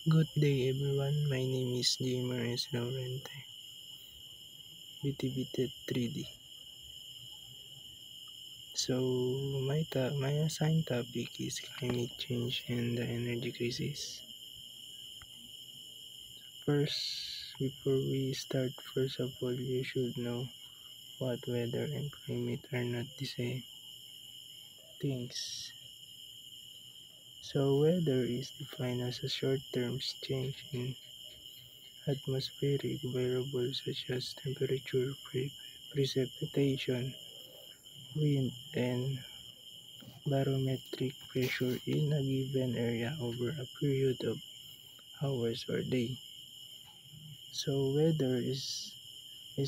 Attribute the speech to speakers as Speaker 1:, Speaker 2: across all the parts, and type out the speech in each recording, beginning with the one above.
Speaker 1: Good day everyone, my name is Jamer Laurente, BTBT 3D. So my assigned topic is climate change and the energy crisis. Before we start, first of all, you should know what weather and climate are not the same things. So weather is defined as a short-term change in atmospheric variables such as temperature, precipitation, wind, and barometric pressure in a given area over a period of hours or day. So weather is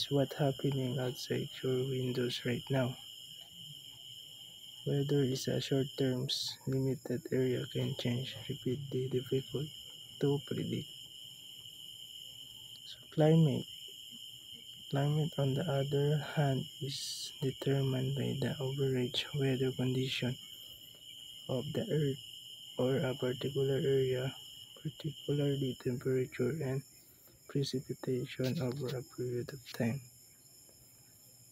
Speaker 1: what happening outside your windows right now. Weather is a short-term, limited area can change rapidly, difficult to predict. So climate on the other hand is determined by the average weather condition of the earth or a particular area, particularly temperature and precipitation over a period of time.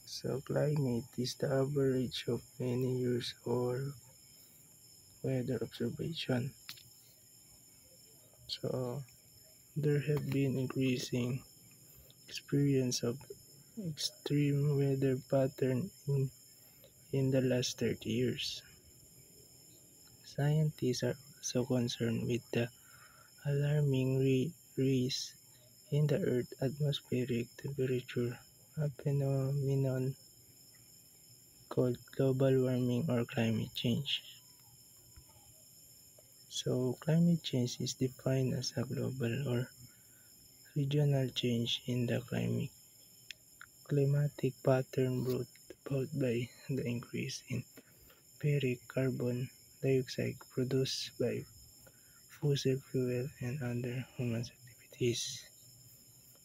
Speaker 1: So climate is the average of many years or weather observation. So there have been increasing experience of extreme weather pattern in the last 30 years. Scientists are also concerned with the alarming rise in the Earth's atmospheric temperature, a phenomenon called global warming or climate change. So, climate change is defined as a global or regional change in the climatic pattern brought about by the increase in ferric carbon dioxide produced by fossil fuel and other human activities.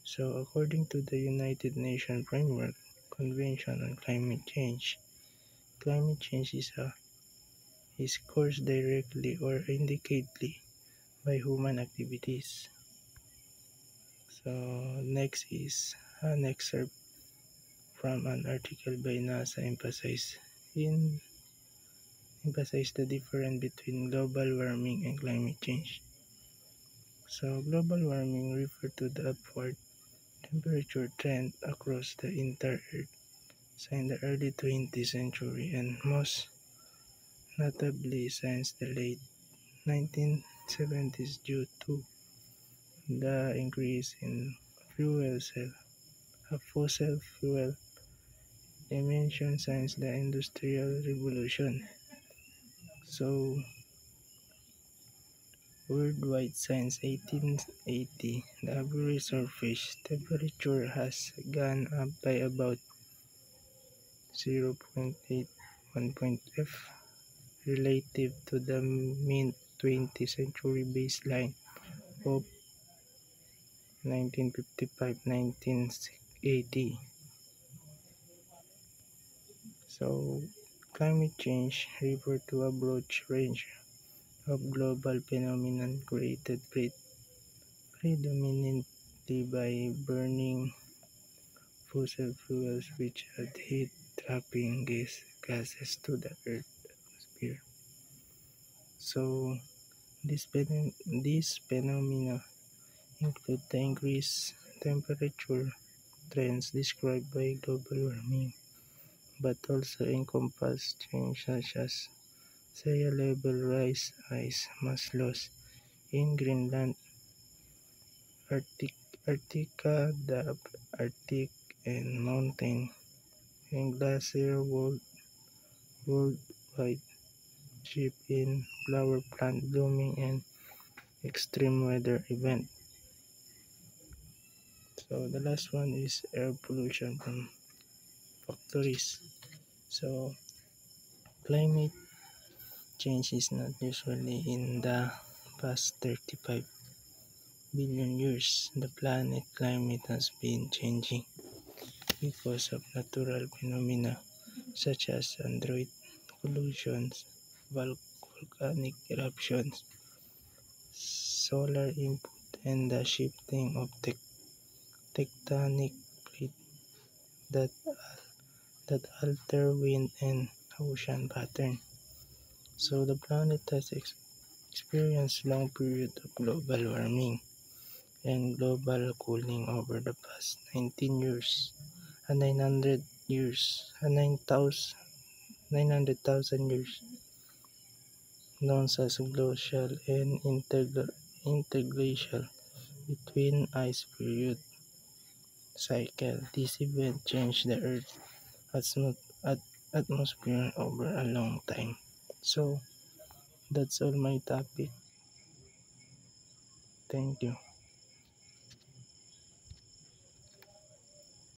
Speaker 1: So, according to the United Nations Framework Convention on climate change is caused directly or indirectly by human activities. So next is an excerpt from an article by NASA emphasize the difference between global warming and climate change. So global warming refers to the upward temperature trend across the entire Earth. So in the early 20th century and most notably since the late 1970s due to the increase in fossil fuel emissions since the Industrial Revolution. So, worldwide since 1880, the average surface temperature has gone up by about 0.81 relative to the mid-20th century baseline of 1955-1980. So, climate change refers to a broad range of global phenomena created predominantly by burning fossil fuels which add heat-trapping gases to the Earth's atmosphere. So, these phenomena include the increased temperature trends described by global warming, but also encompass change such as sea level rise, ice mass loss in Greenland, Arctic, Arctica, the Arctic and mountain and glacier worldwide, shift in flower plant blooming and extreme weather event. So the last one is air pollution from factories. So climate change is not usually in the past 35 billion years. The planet climate has been changing because of natural phenomena such as android collisions, volcanic eruptions, solar input, and the shifting of tectonic plate that that alter wind and ocean pattern. So the planet has experienced long period of global warming and global cooling over the past 19 years, 900 years, 900,000 years, known as glacial and interglacial between ice period cycle. This event changed the Earth's at atmosphere over a long time. So that's all my topic. Thank you.